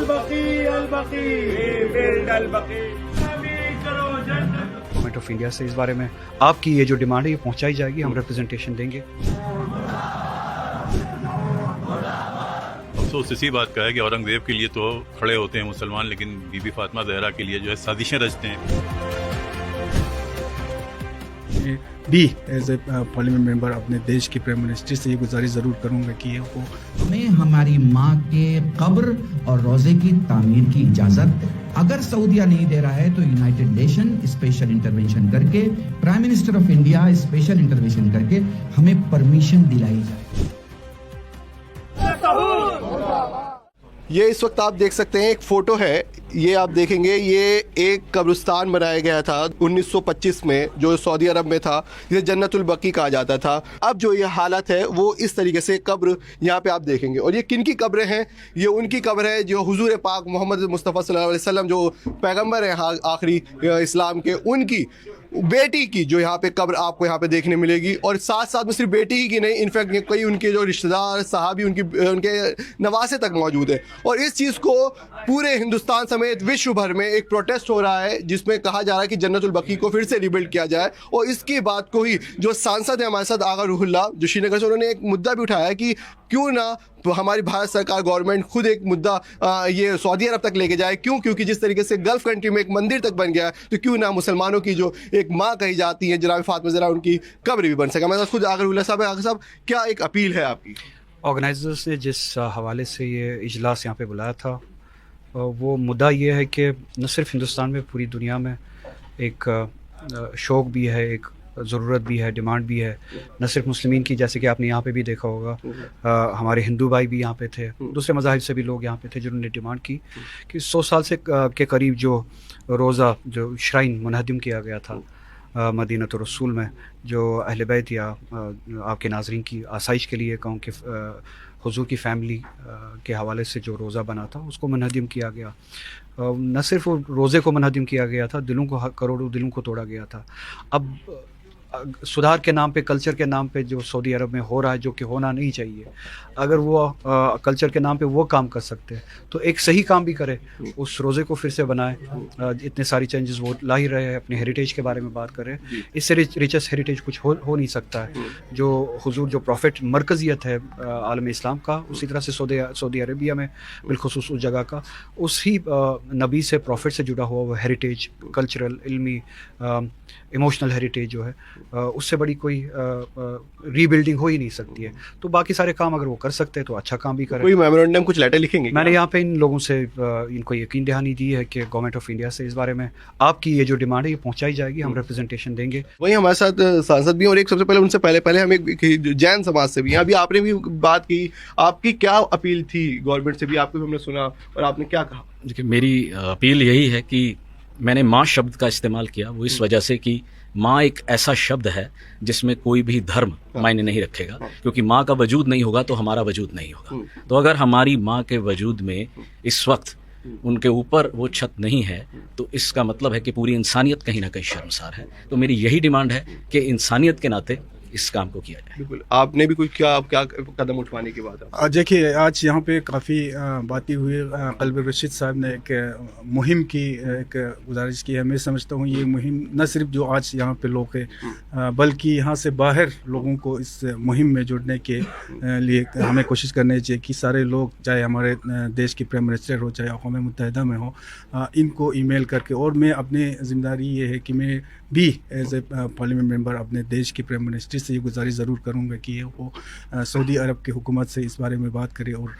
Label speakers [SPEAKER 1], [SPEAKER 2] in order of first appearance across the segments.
[SPEAKER 1] Government of India से इस बारे में आपकी ये जो डिमांड है ये पहुंचाई जाएगी, हम रिप्रेजेंटेशन देंगे।
[SPEAKER 2] अफसोस इसी बात का है कि औरंगजेब के लिए तो खड़े होते हैं मुसलमान, लेकिन बीबी फातिमा ज़हरा के लिए जो है साजिशें रचते हैं।
[SPEAKER 3] भी एज ए पार्लियामेंट मेंबर अपने देश की प्राइम मिनिस्टर से ये गुजारिश ज़रूर करूँगा कि वो
[SPEAKER 4] हमें हमारी माँ के कब्र और रोज़े की तामीर की इजाज़त अगर सऊदीया नहीं दे रहा है तो यूनाइटेड नेशन स्पेशल इंटरवेंशन करके, prime minister of India special intervention करके हमें परमिशन दिलाई जाए।
[SPEAKER 5] ये इस वक्त आप देख सकते हैं, एक फ़ोटो है, ये आप देखेंगे, ये एक कब्रिस्तान बनाया गया था 1925 में जो सऊदी अरब में था, जिसे जन्नतुल बकी कहा जाता था। अब जो ये हालत है वो इस तरीके से कब्र यहाँ पे आप देखेंगे। और ये किन की कब्रें हैं? ये उनकी कब्र है जो हुजूर पाक मोहम्मद मुस्तफ़ा सल्लल्लाहु अलैहि वसल्लम जो पैगंबर हैं आखिरी इस्लाम के, उनकी बेटी की जो यहाँ पे कब्र आपको यहाँ पे देखने मिलेगी। और साथ साथ में सिर्फ बेटी ही की नहीं, इनफैक्ट कई उनके जो रिश्तेदार सहाबी उनके नवासे तक मौजूद है। और इस चीज़ को पूरे हिंदुस्तान समेत विश्व भर में एक प्रोटेस्ट हो रहा है जिसमें कहा जा रहा है कि जन्नतुल बकी को फिर से रिबिल्ड किया जाए। और इसकी बात को ही जो सांसद है हमारे साथ आगा रूहुल्लाह जो श्रीनगर से, उन्होंने एक मुद्दा भी उठाया कि क्यों ना तो हमारी भारत सरकार गवर्नमेंट खुद एक मुद्दा ये सऊदी अरब तक लेके जाए। क्यों? क्योंकि जिस तरीके से गल्फ़ कंट्री में एक मंदिर तक बन गया है, तो क्यों ना मुसलमानों की जो एक माँ कही जाती है जनाब फातिमा ज़हरा, उनकी कब्र भी बन सके। मेरे साथ खुद आगा रूहुल्लाह साहब है। आगा साहब, क्या एक अपील है आपकी?
[SPEAKER 1] ऑर्गेनाइजर्स ने जिस हवाले से ये इजलास यहाँ पे बुलाया था, वो मुद्दा ये है कि न सिर्फ हिंदुस्तान में, पूरी दुनिया में एक शौक़ भी है, एक ज़रूरत भी है, डिमांड भी है, न सिर्फ मुस्लिमीन की, जैसे कि आपने यहाँ पे भी देखा होगा, हमारे हिंदू भाई भी यहाँ पे थे, दूसरे मज़ाहिब से भी लोग यहाँ पे थे जिन्होंने डिमांड की कि 100 साल से के करीब जो रोज़ा, जो श्राइन मुनहदिम किया गया था मदीनत रसूल में, जो अहले बैत या आपके नाज़रीन की आसाइश के लिए कहूँ कि हुजूर की फ़ैमिली के हवाले से जो रोज़ा बना था उसको मुनहदिम किया गया। न सिर्फ रोज़े को मुनहदिम किया गया था, दिलों को, करोड़ों दिलों को तोड़ा गया था। अब सुधार के नाम पे, कल्चर के नाम पे जो सऊदी अरब में हो रहा है, जो कि होना नहीं चाहिए, अगर वो कल्चर के नाम पे वो काम कर सकते हैं तो एक सही काम भी करे, उस रोज़े को फिर से बनाए। इतने सारी चेंजेस वो ला ही रहे हैं, अपने हेरिटेज के बारे में बात कर रहे हैं। इससे रिचेस्ट हेरिटेज कुछ हो नहीं सकता है। जो हुजूर, जो प्रॉफिट मरकज़ियत है आलम इस्लाम का, उसी तरह से सऊदी अरेबिया में बिलखुसूस उस जगह का, उसी नबी से, प्रॉफिट से जुड़ा हुआ वो हेरिटेज, कल्चरल, इल्मी, इमोशनल हेरिटेज जो है, उससे बड़ी कोई रीबिल्डिंग हो ही नहीं सकती है। तो बाकी सारे काम अगर वो कर सकते हैं तो अच्छा काम भी करें।
[SPEAKER 5] कोई मेमोरेंडम, कुछ लेटर लिखेंगे?
[SPEAKER 1] मैंने यहाँ पे इन लोगों से इनको यकीन दहानी दी है कि गवर्नमेंट ऑफ इंडिया से इस बारे में आपकी ये जो डिमांड है ये पहुँचाई जाएगी, हम रिप्रेजेंटेशन देंगे।
[SPEAKER 5] वही हमारे साथ सांसद भी, और एक सबसे पहले उनसे पहले हम एक जैन समाज से भी हैं। अभी आपने भी बात की, आपकी क्या अपील थी गवर्नमेंट से भी? आपको भी हमने सुना और आपने क्या कहा?
[SPEAKER 6] देखिए, मेरी अपील यही है कि मैंने माँ शब्द का इस्तेमाल किया, वो इस वजह से कि माँ एक ऐसा शब्द है जिसमें कोई भी धर्म मायने नहीं रखेगा, क्योंकि माँ का वजूद नहीं होगा तो हमारा वजूद नहीं होगा। तो अगर हमारी माँ के वजूद में इस वक्त उनके ऊपर वो छत नहीं है तो इसका मतलब है कि पूरी इंसानियत कहीं ना कहीं शर्मसार है। तो मेरी यही डिमांड है कि इंसानियत के नाते इस काम को किया जाए।
[SPEAKER 5] बिल्कुल। आपने भी कुछ क्या कदम उठवाने की बात है?
[SPEAKER 3] देखिए, आज यहाँ पे काफ़ी बातें हुई। कल्ब रशीद साहब ने एक मुहिम की एक गुजारिश की है। मैं समझता हूँ ये मुहिम न सिर्फ जो आज यहाँ पे लोग हैं, बल्कि यहाँ से बाहर लोगों को इस मुहिम में जुड़ने के लिए हमें कोशिश करनी चाहिए कि सारे लोग, चाहे हमारे देश के प्राइम मिनिस्टर हो, चाहे अक़वाम मुत्तहिदा में हो, इनको ईमेल करके, और मैं अपनी ज़िम्मेदारी ये है कि मैं भी एज ए पार्लियामेंट मेंबर अपने देश के प्राइम मिनिस्टर से ये गुजारिश ज़रूर करूँगा कि वो सऊदी अरब की हुकूमत से इस बारे में बात करे, और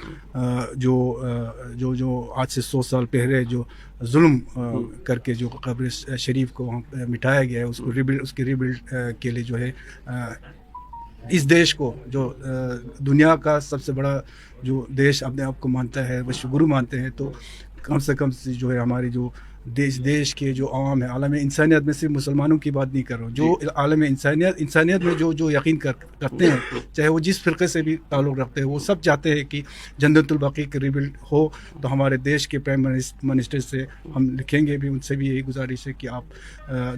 [SPEAKER 3] जो आज से 100 साल पहले जो जुल्म करके जो कब्र शरीफ को वहाँ मिटाया गया है, उसकी रिबिल्ड के लिए जो है इस देश को, जो दुनिया का सबसे बड़ा जो देश अपने आप को मानता है, विश्व गुरु मानते हैं, तो कम से कम जो है हमारी जो देश के जो आवाम है, आलम इंसानियत में, सिर्फ मुसलमानों की बात नहीं कर रहा हूँ, जो आलम इंसानियत में जो यकीन करते हैं, चाहे वो जिस फ़िरक़े से भी ताल्लुक़ रखते हैं, वो सब चाहते हैं कि जन्नतुल बकी की रिबिल्ड हो। तो हमारे देश के प्राइम मिनिस्टर से हम लिखेंगे भी, उनसे भी यही गुजारिश है कि आप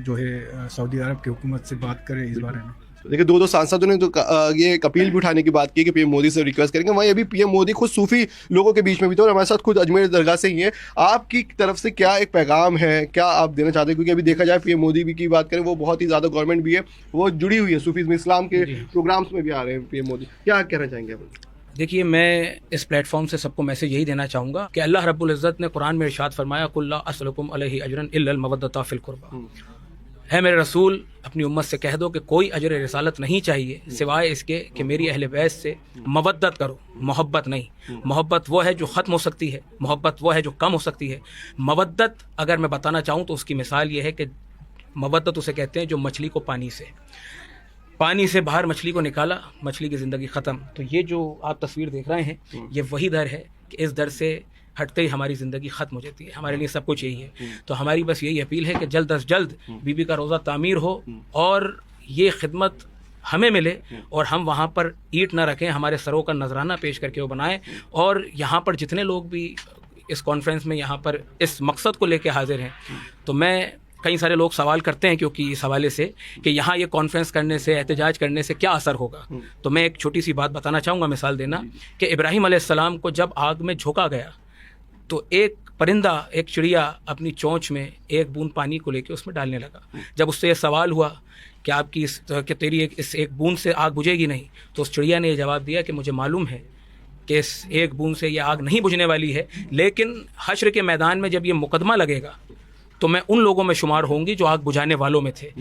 [SPEAKER 3] जो है सऊदी अरब की हुकूमत से बात करें इस बारे में।
[SPEAKER 5] देखिए दो सांसदों ने तो ये एक अपील भी उठाने की बात की कि पीएम मोदी से रिक्वेस्ट करेंगे। वहीं अभी पीएम मोदी खुद सूफी लोगों के बीच में भी थे और हमारे साथ खुद अजमेर दरगाह से ही हैं। आपकी तरफ से क्या एक पैगाम है, क्या आप देना चाहते हैं? क्योंकि अभी देखा जाए पीएम मोदी भी की बात करें, वो बहुत ही ज़्यादा गवर्नमेंट भी है, वो जुड़ी हुई है सूफीज़ में, इस्लाम के प्रोग्राम्स में भी आ रहे हैं पीएम मोदी। क्या कहना चाहेंगे आप?
[SPEAKER 7] देखिए, मैं इस प्लेटफॉर्म से सबको मैसेज यही देना चाहूँगा कि अल्लाह रब्बुल इज़्ज़त ने कुरान में इरशाद फरमाया, कुल ला अस्लुकुम अलैहि अजरन इल्लल मवद्दता फिल कुर्बा। है मेरे रसूल, अपनी उम्मत से कह दो कि कोई अजर रिसालत नहीं चाहिए सिवाय इसके कि मेरी अहले बैत से मवद्दत करो, मोहब्बत नहीं। मोहब्बत वो है जो ख़त्म हो सकती है, मोहब्बत वो है जो कम हो सकती है। मवद्दत अगर मैं बताना चाहूँ तो उसकी मिसाल ये है कि मवद्दत उसे कहते हैं जो मछली को पानी से बाहर मछली को निकाला, मछली की ज़िंदगी ख़त्म। तो ये जो आप तस्वीर देख रहे हैं, ये वही दर है कि इस दर से हटते ही हमारी ज़िंदगी ख़त्म हो जाती है। हमारे लिए सब कुछ यही है। तो हमारी बस यही अपील है कि जल्द अज जल्द बीबी का रोज़ा तामीर हो और ये खिदमत हमें मिले और हम वहाँ पर ईंट ना रखें, हमारे सरों का नजराना पेश करके वो बनाएं। और यहाँ पर जितने लोग भी इस कॉन्फ्रेंस में यहाँ पर इस मकसद को लेके हाजिर हैं, तो मैं कई सारे लोग सवाल करते हैं क्योंकि इस हवाले से कि यहाँ ये कॉन्फ्रेंस करने से, एहतजाज करने से क्या असर होगा। तो मैं एक छोटी सी बात बताना चाहूँगा, मिसाल देना कि इब्राहीम अलैहिस्सलाम को जब आग में झोंका गया तो एक परिंदा, एक चिड़िया अपनी चोंच में एक बूंद पानी को लेकर उसमें डालने लगा। जब उससे ये सवाल हुआ कि कि तेरी इस एक बूंद से आग बुझेगी नहीं, तो उस चिड़िया ने ये जवाब दिया कि मुझे मालूम है कि इस एक बूंद से ये आग नहीं बुझने वाली है, लेकिन हश्र के मैदान में जब ये मुकदमा लगेगा तो मैं उन लोगों में शुमार होंगी जो आग बुझाने वालों में थे।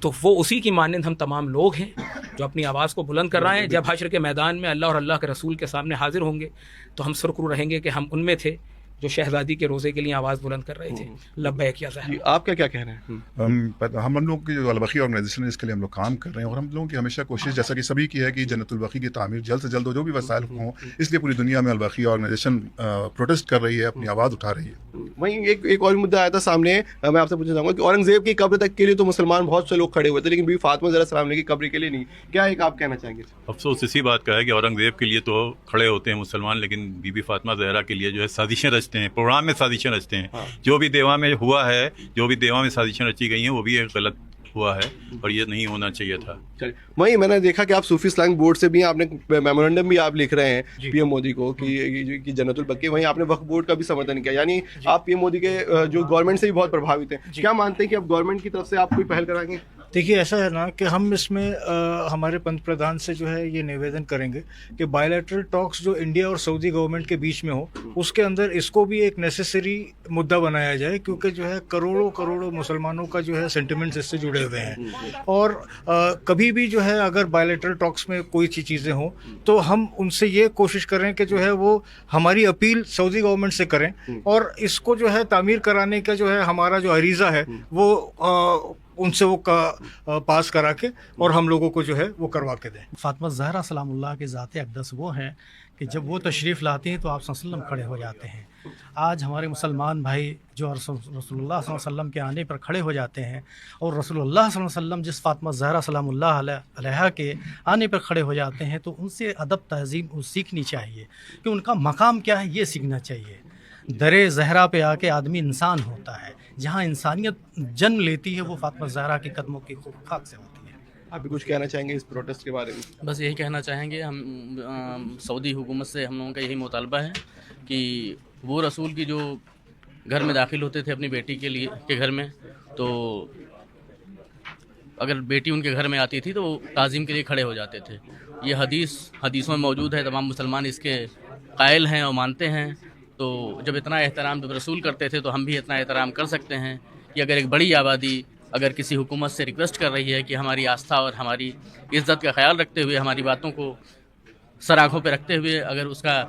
[SPEAKER 7] तो वो उसी की मानंद हम तमाम लोग हैं जो अपनी आवाज़ को बुलंद कर रहे हैं। जब हश्र के मैदान में अल्लाह और अल्लाह के रसूल के सामने हाजिर होंगे तो हम सुरखरू रहेंगे कि हम उनमें थे जो शहजादी के रोज़े के लिए आवाज़ बुलंद कर रहे थे। लब्बैक या ज़हरा।
[SPEAKER 5] आप क्या कह रहे हैं?
[SPEAKER 8] हम लोग की जो अलबकी ऑर्गेनाइजेशन है, इसके लिए हम लोग काम कर रहे हैं और हम लोगों की हमेशा कोशिश जैसा कि सभी की है कि जन्नतुल बकी की तामीर जल्द से जल्द हो, जो भी वसाइल हों। इसलिए पूरी दुनिया में अलबकी ऑर्गेनाइजेशन प्रोटेस्ट कर रही है, अपनी आवाज़ उठा रही है।
[SPEAKER 5] वहीं एक और मुद्दा आया था सामने, मैं आपसे पूछना चाहूँगा कि औरंगजेब की कब्र तक के लिए तो मुसलमान बहुत से लोग खड़े हुए थे, लेकिन बीबी फातिमा ज़हरा सलाम की कब्र के लिए नहीं। क्या एक आप कहना चाहेंगे?
[SPEAKER 2] अफसोस इसी बात का है कि औरंगजेब के लिए तो खड़े होते हैं मुसलमान, लेकिन बीबी फातिमा ज़हरा के लिए जो है साजिशें रचते हैं, प्रोग्राम में साजिशें रचते हैं। जो भी देवा में हुआ है, जो भी देवा में साजिशें रची गई हैं, वो भी एक गलत हुआ है और ये नहीं होना चाहिए था।
[SPEAKER 5] चलिए, वहीं मैंने देखा कि आप सूफी इस्लामिक बोर्ड से भी आपने मेमोरेंडम भी आप लिख रहे हैं पीएम मोदी को कि जन्नतुल बकी। वहीं आपने वक्फ बोर्ड का भी समर्थन किया, यानी आप पीएम मोदी के जो गवर्नमेंट से भी बहुत प्रभावित हैं। क्या मानते हैं कि अब गवर्नमेंट की तरफ से आप कोई पहल कराएंगे?
[SPEAKER 3] देखिए, ऐसा है ना कि हम इसमें हमारे पंत प्रधान से जो है ये निवेदन करेंगे कि बायलैटरल टॉक्स जो इंडिया और सऊदी गवर्नमेंट के बीच में हो, उसके अंदर इसको भी एक नेसेसरी मुद्दा बनाया जाए, क्योंकि जो है करोड़ों मुसलमानों का जो है सेंटिमेंट्स इससे जुड़े हुए हैं। और कभी भी जो है अगर बायलैटरल टॉक्स में कोई चीज़ें हों तो हम उनसे ये कोशिश करें कि जो है वो हमारी अपील सऊदी गवर्नमेंट से करें और इसको जो है तामीर कराने का जो है हमारा जो अरीज़ा है वो उनसे वो पास करा के और हम लोगों को जो है वो करवा के दें।
[SPEAKER 9] फातिमा ज़हरा सलामुल्लाह के ज़ात अक़दस वो हैं कि जब वो तशरीफ़ लाती हैं तो आप सल्लल्लाहु अलैहि वसल्लम खड़े हो जाते हैं। आज हमारे मुसलमान भाई जो रसूलुल्लाह सल्लल्लाहु अलैहि वसल्लम के आने पर खड़े हो जाते हैं और रसूलुल्लाह सल्लल्लाहु अलैहि वसल्लम जिस फातिमा ज़हरा सलामुल्लाह अलैहा के आने पर खड़े हो जाते हैं, तो उनसे अदब तहज़ीब सीखनी चाहिए कि उनका मकाम क्या है, ये सीखना चाहिए। दरे ज़हरा पे आके आदमी इंसान होता है, जहाँ इंसानियत जन्म लेती है वो फातिमा ज़हरा के कदमों की खाक से होती है।
[SPEAKER 5] आप भी कुछ कहना चाहेंगे इस प्रोटेस्ट के बारे में?
[SPEAKER 10] बस यही कहना चाहेंगे, हम सऊदी हुकूमत से हम लोगों का यही मुतालबा है कि वो रसूल की जो घर में दाखिल होते थे अपनी बेटी के घर में, तो अगर बेटी उनके घर में आती थी तो वो ताज़ीम के लिए खड़े हो जाते थे। ये हदीसों में मौजूद है, तमाम मुसलमान इसके कायल हैं और मानते हैं। तो जब इतना एहतराम जब रसूल करते थे तो हम भी इतना एहतराम कर सकते हैं कि अगर एक बड़ी आबादी अगर किसी हुकूमत से रिक्वेस्ट कर रही है कि हमारी आस्था और हमारी इज़्ज़त का ख्याल रखते हुए, हमारी बातों को सर आँखों पर रखते हुए अगर उसका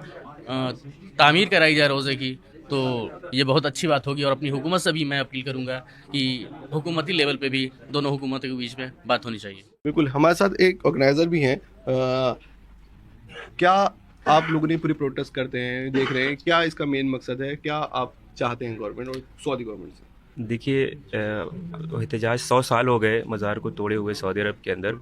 [SPEAKER 10] तामीर कराई जाए रोज़े की, तो ये बहुत अच्छी बात होगी। और अपनी हुकूमत से भी मैं अपील करूँगा कि हुकूमती लेवल पे भी दोनों हुकूमतों के बीच में बात होनी चाहिए।
[SPEAKER 5] बिल्कुल, हमारे साथ एक ऑर्गेनाइज़र भी हैं। क्या आप लोगों ने पूरी प्रोटेस्ट करते हैं, देख रहे हैं, क्या इसका मेन मकसद है? क्या आप चाहते हैं गवर्नमेंट और सऊदी गवर्नमेंट से?
[SPEAKER 11] देखिए, एहतजाज 100 साल हो गए मज़ार को तोड़े हुए सऊदी अरब के अंदर,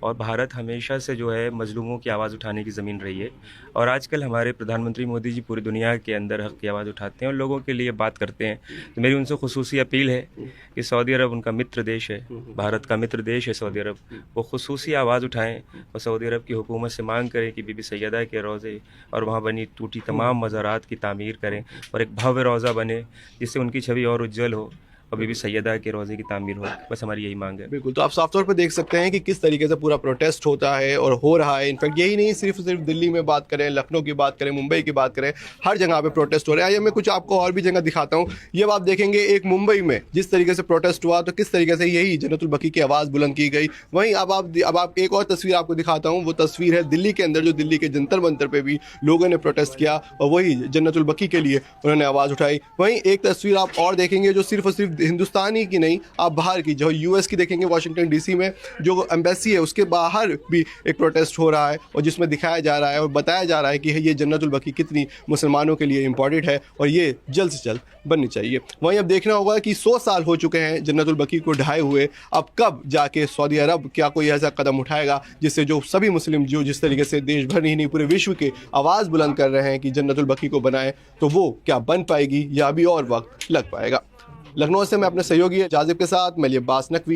[SPEAKER 11] और भारत हमेशा से जो है मजलूमों की आवाज़ उठाने की ज़मीन रही है। और आजकल हमारे प्रधानमंत्री मोदी जी पूरी दुनिया के अंदर हक़ की आवाज़ उठाते हैं और लोगों के लिए बात करते हैं। तो मेरी उनसे खुसूसी अपील है कि सऊदी अरब उनका मित्र देश है, भारत का मित्र देश है सऊदी अरब, वो खुसूसी आवाज़ उठाएँ और सऊदी अरब की हुकूमत से मांग करें कि बीबी सैयदा के रोज़े और वहाँ बनी टूटी तमाम मज़ारात की तामीर करें और एक भव्य रोज़ा बने जिससे उनकी छवि और उज्जवल हो और बीबी सैयदा के रोज़े की तामीर हो। बस हमारी यही मांग है।
[SPEAKER 5] बिल्कुल, तो आप साफ तौर पर देख सकते हैं कि किस तरीके से पूरा प्रोटेस्ट होता है और हो रहा है। इनफैक्ट यही नहीं, सिर्फ दिल्ली में बात करें, लखनऊ की बात करें, मुंबई की बात करें, हर जगह पे प्रोटेस्ट हो रहा है। आइए मैं कुछ आपको और भी जगह दिखाता हूँ। ये आप देखेंगे एक मुंबई में जिस तरीके से प्रोटेस्ट हुआ, तो किस तरीके से यही जन्नतुल बकी की आवाज़ बुलंद की गई। वहीं अब आप एक और तस्वीर आपको दिखाता हूँ। वो तस्वीर है दिल्ली के अंदर, जो दिल्ली के जंतर मंतर पर भी लोगों ने प्रोटेस्ट किया और वही जन्नतुल बकी के लिए उन्होंने आवाज़ उठाई। वहीं एक तस्वीर आप और देखेंगे जो सिर्फ और सिर्फ हिंदुस्तानी की नहीं, आप बाहर की जो यूएस की देखेंगे, वाशिंगटन डीसी में जो एम्बेसी है उसके बाहर भी एक प्रोटेस्ट हो रहा है और जिसमें दिखाया जा रहा है और बताया जा रहा है कि ये जन्नतुल बकी कितनी मुसलमानों के लिए इंपॉर्टेंट है और ये जल्द से जल्द बननी चाहिए। वहीं अब देखना होगा कि 100 साल हो चुके हैं जन्नतुल बकी को ढाए हुए, अब कब जाके सऊदी अरब क्या कोई ऐसा कदम उठाएगा जिससे जो सभी मुस्लिम जो जिस तरीके से देश भर ही नहीं पूरे विश्व के आवाज़ बुलंद कर रहे हैं कि जन्नतुल बकी को बनाए, तो वो क्या बन पाएगी या अभी और वक्त लग पाएगा। लखनऊ से मैं अपने सहयोगी जाजिब के साथ मैं अब्बास नकवी।